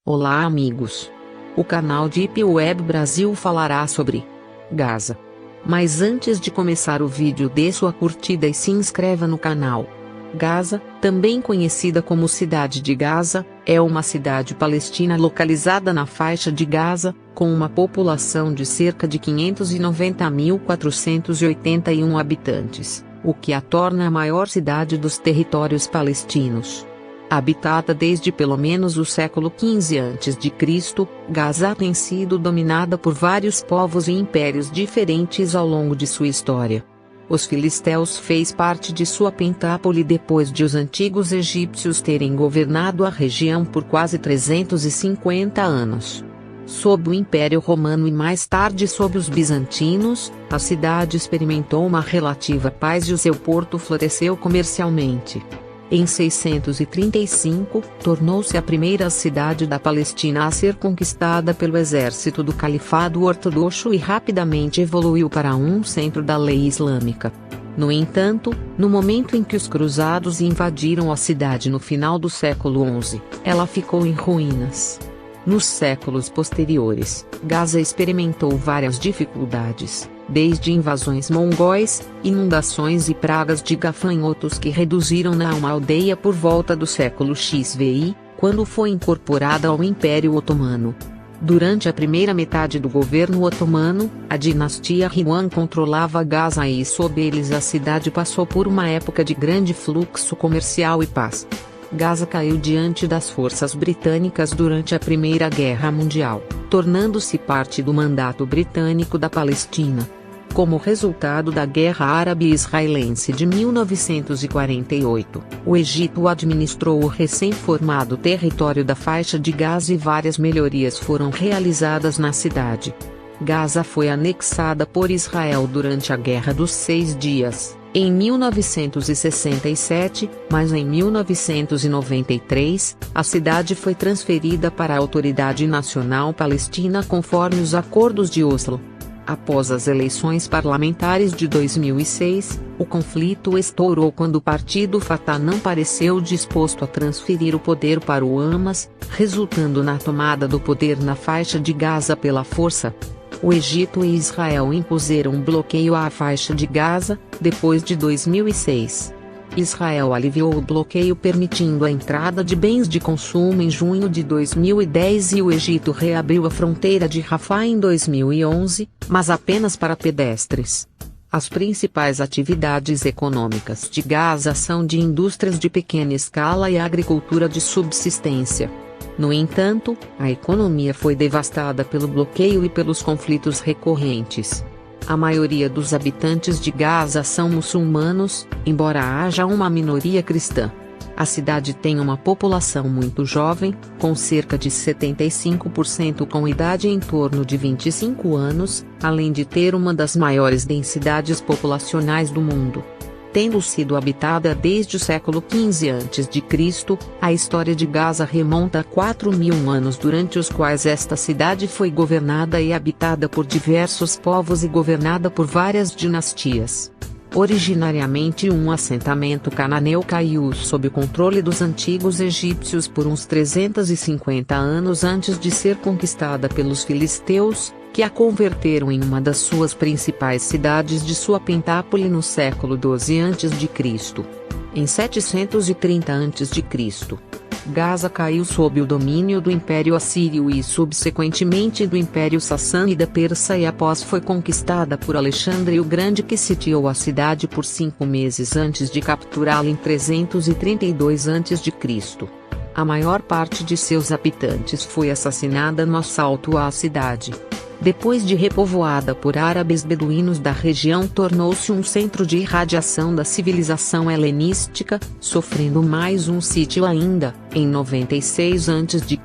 Olá amigos! O canal Deep Web Brasil falará sobre Gaza. Mas antes de começar o vídeo, dê sua curtida e se inscreva no canal. Gaza, também conhecida como Cidade de Gaza, é uma cidade palestina localizada na faixa de Gaza, com uma população de cerca de 590.481 habitantes, o que a torna a maior cidade dos territórios palestinos. Habitada desde pelo menos o século XV a.C., Gaza tem sido dominada por vários povos e impérios diferentes ao longo de sua história. Os filisteus fez parte de sua pentápole depois de os antigos egípcios terem governado a região por quase 350 anos. Sob o Império Romano e mais tarde sob os bizantinos, a cidade experimentou uma relativa paz e o seu porto floresceu comercialmente. Em 635, tornou-se a primeira cidade da Palestina a ser conquistada pelo exército do Califado Ortodoxo e rapidamente evoluiu para um centro da lei islâmica. No entanto, no momento em que os cruzados invadiram a cidade no final do século XI, ela ficou em ruínas. Nos séculos posteriores, Gaza experimentou várias dificuldades, desde invasões mongóis, inundações e pragas de gafanhotos que reduziram-na a uma aldeia por volta do século XVI, quando foi incorporada ao Império Otomano. Durante a primeira metade do governo otomano, a dinastia Rilwan controlava Gaza e sob eles a cidade passou por uma época de grande fluxo comercial e paz. Gaza caiu diante das forças britânicas durante a Primeira Guerra Mundial, tornando-se parte do mandato britânico da Palestina. Como resultado da Guerra Árabe-Israelense de 1948, o Egito administrou o recém-formado território da faixa de Gaza e várias melhorias foram realizadas na cidade. Gaza foi anexada por Israel durante a Guerra dos Seis Dias, em 1967, mas em 1993, a cidade foi transferida para a Autoridade Nacional Palestina conforme os Acordos de Oslo. Após as eleições parlamentares de 2006, o conflito estourou quando o partido Fatah não pareceu disposto a transferir o poder para o Hamas, resultando na tomada do poder na faixa de Gaza pela força. O Egito e Israel impuseram um bloqueio à faixa de Gaza, depois de 2006. Israel aliviou o bloqueio permitindo a entrada de bens de consumo em junho de 2010 e o Egito reabriu a fronteira de Rafah em 2011, mas apenas para pedestres. As principais atividades econômicas de Gaza são de indústrias de pequena escala e agricultura de subsistência. No entanto, a economia foi devastada pelo bloqueio e pelos conflitos recorrentes. A maioria dos habitantes de Gaza são muçulmanos, embora haja uma minoria cristã. A cidade tem uma população muito jovem, com cerca de 75% com idade em torno de 25 anos, além de ter uma das maiores densidades populacionais do mundo. Tendo sido habitada desde o século XV a.C., a história de Gaza remonta a 4.000 anos durante os quais esta cidade foi governada e habitada por diversos povos e governada por várias dinastias. Originariamente um assentamento cananeu caiu sob o controle dos antigos egípcios por uns 350 anos antes de ser conquistada pelos filisteus, que a converteram em uma das suas principais cidades de sua pentápole no século XII a.C. Em 730 a.C., Gaza caiu sob o domínio do Império Assírio e subsequentemente do Império Sassânida Persa e após foi conquistada por Alexandre o Grande, que sitiou a cidade por 5 meses antes de capturá-la em 332 a.C. A maior parte de seus habitantes foi assassinada no assalto à cidade. Depois de repovoada por árabes beduínos da região, tornou-se um centro de irradiação da civilização helenística, sofrendo mais um sítio ainda, em 96 a.C.,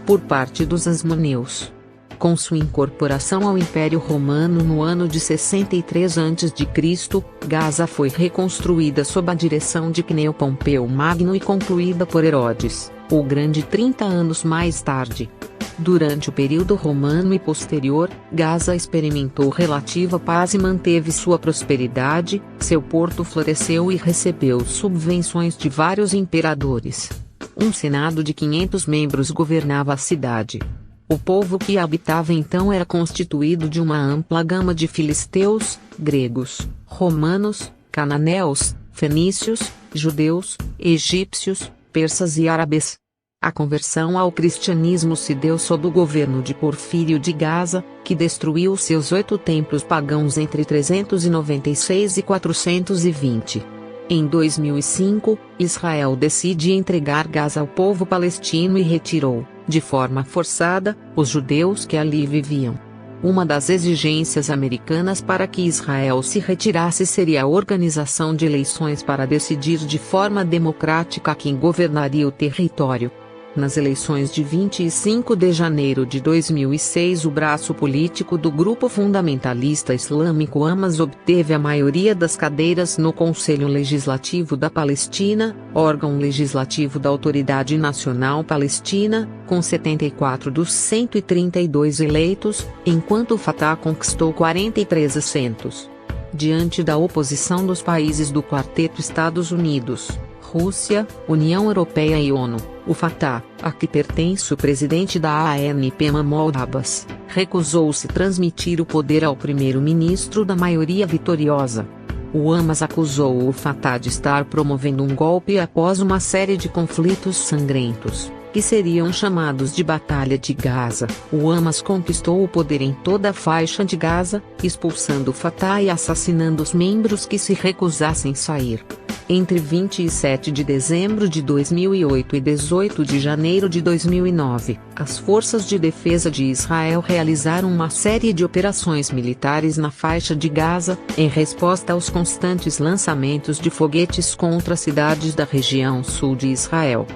por parte dos asmoneus. Com sua incorporação ao Império Romano no ano de 63 a.C., Gaza foi reconstruída sob a direção de Cneo Pompeu Magno e concluída por Herodes o Grande 30 anos mais tarde. Durante o período romano e posterior, Gaza experimentou relativa paz e manteve sua prosperidade, seu porto floresceu e recebeu subvenções de vários imperadores. um senado de 500 membros governava a cidade. O povo que a habitava então era constituído de uma ampla gama de filisteus, gregos, romanos, cananeus, fenícios, judeus, egípcios, persas e árabes. A conversão ao cristianismo se deu sob o governo de Porfírio de Gaza, que destruiu seus 8 templos pagãos entre 396 e 420. Em 2005, Israel decide entregar Gaza ao povo palestino e retirou, de forma forçada, os judeus que ali viviam. Uma das exigências americanas para que Israel se retirasse seria a organização de eleições para decidir de forma democrática quem governaria o território. Nas eleições de 25 de janeiro de 2006, o braço político do grupo fundamentalista islâmico Hamas obteve a maioria das cadeiras no Conselho Legislativo da Palestina, órgão legislativo da Autoridade Nacional Palestina, com 74 dos 132 eleitos, enquanto o Fatah conquistou 43 assentos. Diante da oposição dos países do Quarteto Estados Unidos, Rússia, União Europeia e ONU, o Fatah, a que pertence o presidente da ANP Mahmoud Abbas, recusou-se transmitir o poder ao primeiro-ministro da maioria vitoriosa. O Hamas acusou o Fatah de estar promovendo um golpe após uma série de conflitos sangrentos, que seriam chamados de Batalha de Gaza. O Hamas conquistou o poder em toda a faixa de Gaza, expulsando o Fatah e assassinando os membros que se recusassem sair. Entre 27 de dezembro de 2008 e 18 de janeiro de 2009, as forças de defesa de Israel realizaram uma série de operações militares na faixa de Gaza, em resposta aos constantes lançamentos de foguetes contra cidades da região sul de Israel.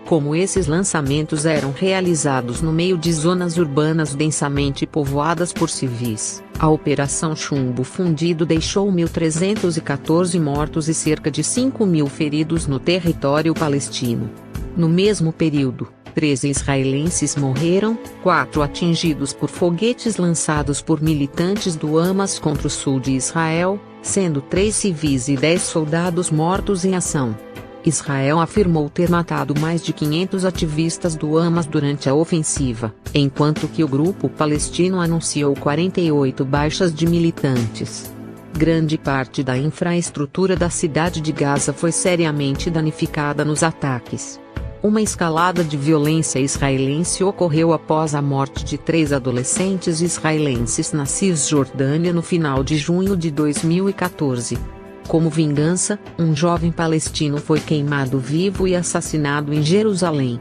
Como esses lançamentos eram realizados no meio de zonas urbanas densamente povoadas por civis, a Operação Chumbo Fundido deixou 1.314 mortos e cerca de 5.000 feridos no território palestino. No mesmo período, 13 israelenses morreram, 4 atingidos por foguetes lançados por militantes do Hamas contra o sul de Israel, sendo 3 civis e 10 soldados mortos em ação. Israel afirmou ter matado mais de 500 ativistas do Hamas durante a ofensiva, enquanto que o grupo palestino anunciou 48 baixas de militantes. Grande parte da infraestrutura da cidade de Gaza foi seriamente danificada nos ataques. Uma escalada de violência israelense ocorreu após a morte de 3 adolescentes israelenses na Cisjordânia no final de junho de 2014. Como vingança, um jovem palestino foi queimado vivo e assassinado em Jerusalém.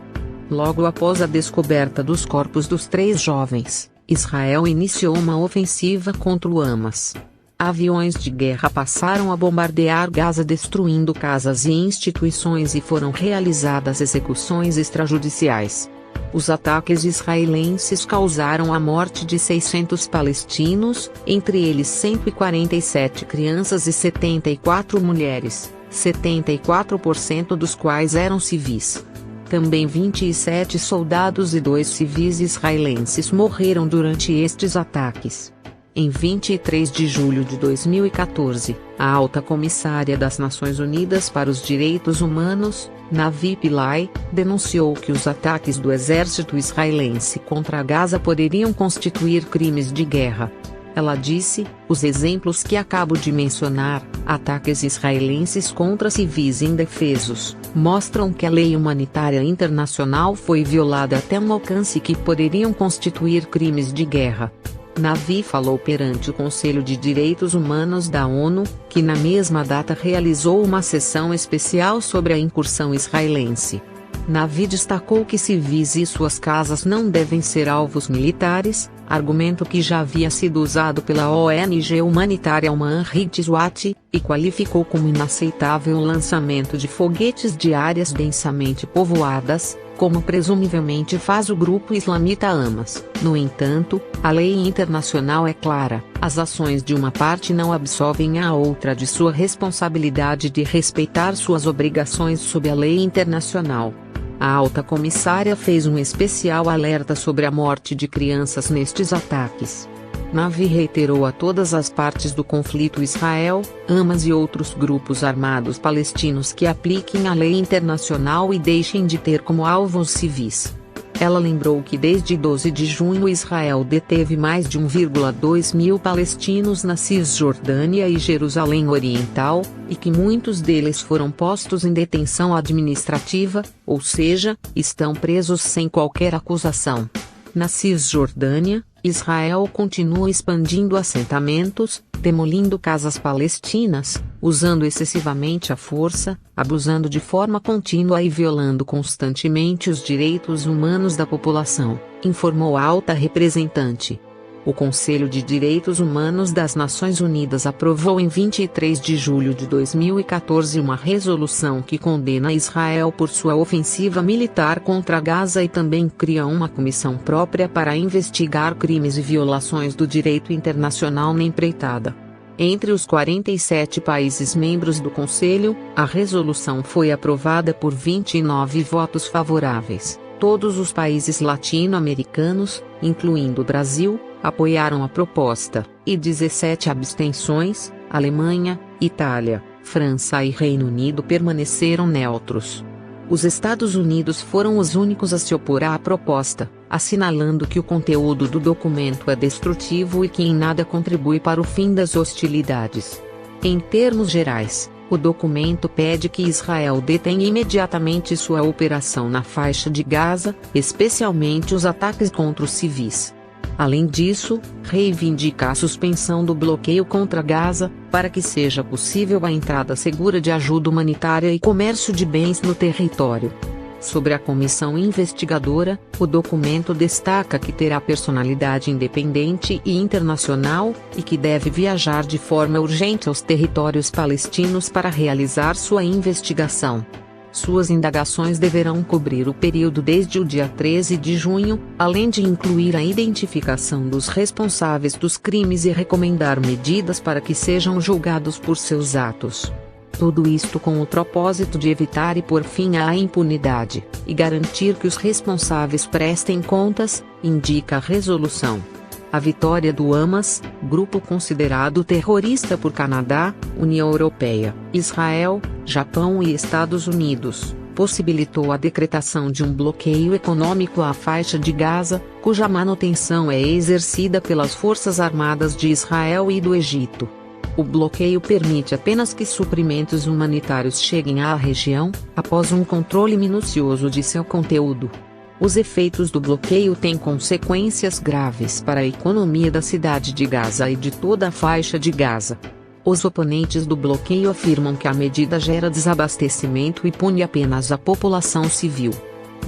Logo após a descoberta dos corpos dos 3 jovens, Israel iniciou uma ofensiva contra o Hamas. Aviões de guerra passaram a bombardear Gaza, destruindo casas e instituições, e foram realizadas execuções extrajudiciais. Os ataques israelenses causaram a morte de 600 palestinos, entre eles 147 crianças e 74 mulheres, 74% dos quais eram civis. Também 27 soldados e 2 civis israelenses morreram durante estes ataques. Em 23 de julho de 2014, a alta comissária das Nações Unidas para os Direitos Humanos, Navi Pillay, denunciou que os ataques do exército israelense contra Gaza poderiam constituir crimes de guerra. Ela disse: "Os exemplos que acabo de mencionar, ataques israelenses contra civis indefesos, mostram que a lei humanitária internacional foi violada até um alcance que poderiam constituir crimes de guerra." Navi falou perante o Conselho de Direitos Humanos da ONU, que na mesma data realizou uma sessão especial sobre a incursão israelense. Navi destacou que civis e suas casas não devem ser alvos militares, argumento que já havia sido usado pela ONG humanitária Human Rights Watch, e qualificou como inaceitável o lançamento de foguetes de áreas densamente povoadas, como presumivelmente faz o grupo islamita Hamas. No entanto, a lei internacional é clara: as ações de uma parte não absolvem a outra de sua responsabilidade de respeitar suas obrigações sob a lei internacional. A alta comissária fez um especial alerta sobre a morte de crianças nestes ataques. Navi reiterou a todas as partes do conflito Israel, Hamas e outros grupos armados palestinos que apliquem a lei internacional e deixem de ter como alvos civis. Ela lembrou que desde 12 de junho Israel deteve mais de 1,2 mil palestinos na Cisjordânia e Jerusalém Oriental, e que muitos deles foram postos em detenção administrativa, ou seja, estão presos sem qualquer acusação. Na Cisjordânia, Israel continua expandindo assentamentos, demolindo casas palestinas, usando excessivamente a força, abusando de forma contínua e violando constantemente os direitos humanos da população, informou a alta representante. O Conselho de Direitos Humanos das Nações Unidas aprovou em 23 de julho de 2014 uma resolução que condena Israel por sua ofensiva militar contra Gaza e também cria uma comissão própria para investigar crimes e violações do direito internacional na empreitada. Entre os 47 países membros do Conselho, a resolução foi aprovada por 29 votos favoráveis. Todos os países latino-americanos, incluindo o Brasil, apoiaram a proposta, e 17 abstenções, Alemanha, Itália, França e Reino Unido permaneceram neutros. Os Estados Unidos foram os únicos a se opor à proposta, assinalando que o conteúdo do documento é destrutivo e que em nada contribui para o fim das hostilidades. Em termos gerais, o documento pede que Israel detenha imediatamente sua operação na faixa de Gaza, especialmente os ataques contra os civis. Além disso, reivindica a suspensão do bloqueio contra Gaza, para que seja possível a entrada segura de ajuda humanitária e comércio de bens no território. Sobre a comissão investigadora, o documento destaca que terá personalidade independente e internacional, e que deve viajar de forma urgente aos territórios palestinos para realizar sua investigação. Suas indagações deverão cobrir o período desde o dia 13 de junho, além de incluir a identificação dos responsáveis dos crimes e recomendar medidas para que sejam julgados por seus atos. Tudo isto com o propósito de evitar e pôr fim à impunidade, e garantir que os responsáveis prestem contas, indica a resolução. A vitória do Hamas, grupo considerado terrorista por Canadá, União Europeia, Israel, Japão e Estados Unidos, possibilitou a decretação de um bloqueio econômico à faixa de Gaza, cuja manutenção é exercida pelas Forças Armadas de Israel e do Egito. O bloqueio permite apenas que suprimentos humanitários cheguem à região, após um controle minucioso de seu conteúdo. Os efeitos do bloqueio têm consequências graves para a economia da cidade de Gaza e de toda a faixa de Gaza. Os oponentes do bloqueio afirmam que a medida gera desabastecimento e pune apenas a população civil.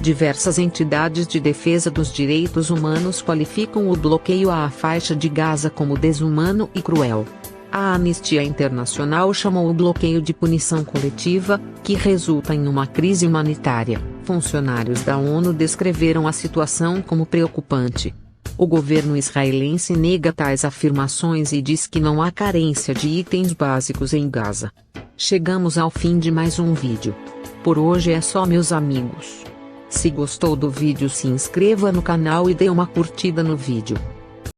Diversas entidades de defesa dos direitos humanos qualificam o bloqueio à faixa de Gaza como desumano e cruel. A Anistia Internacional chamou o bloqueio de punição coletiva, que resulta em uma crise humanitária. Funcionários da ONU descreveram a situação como preocupante. O governo israelense nega tais afirmações e diz que não há carência de itens básicos em Gaza. Chegamos ao fim de mais um vídeo. Por hoje é só, meus amigos. Se gostou do vídeo, se inscreva no canal e dê uma curtida no vídeo.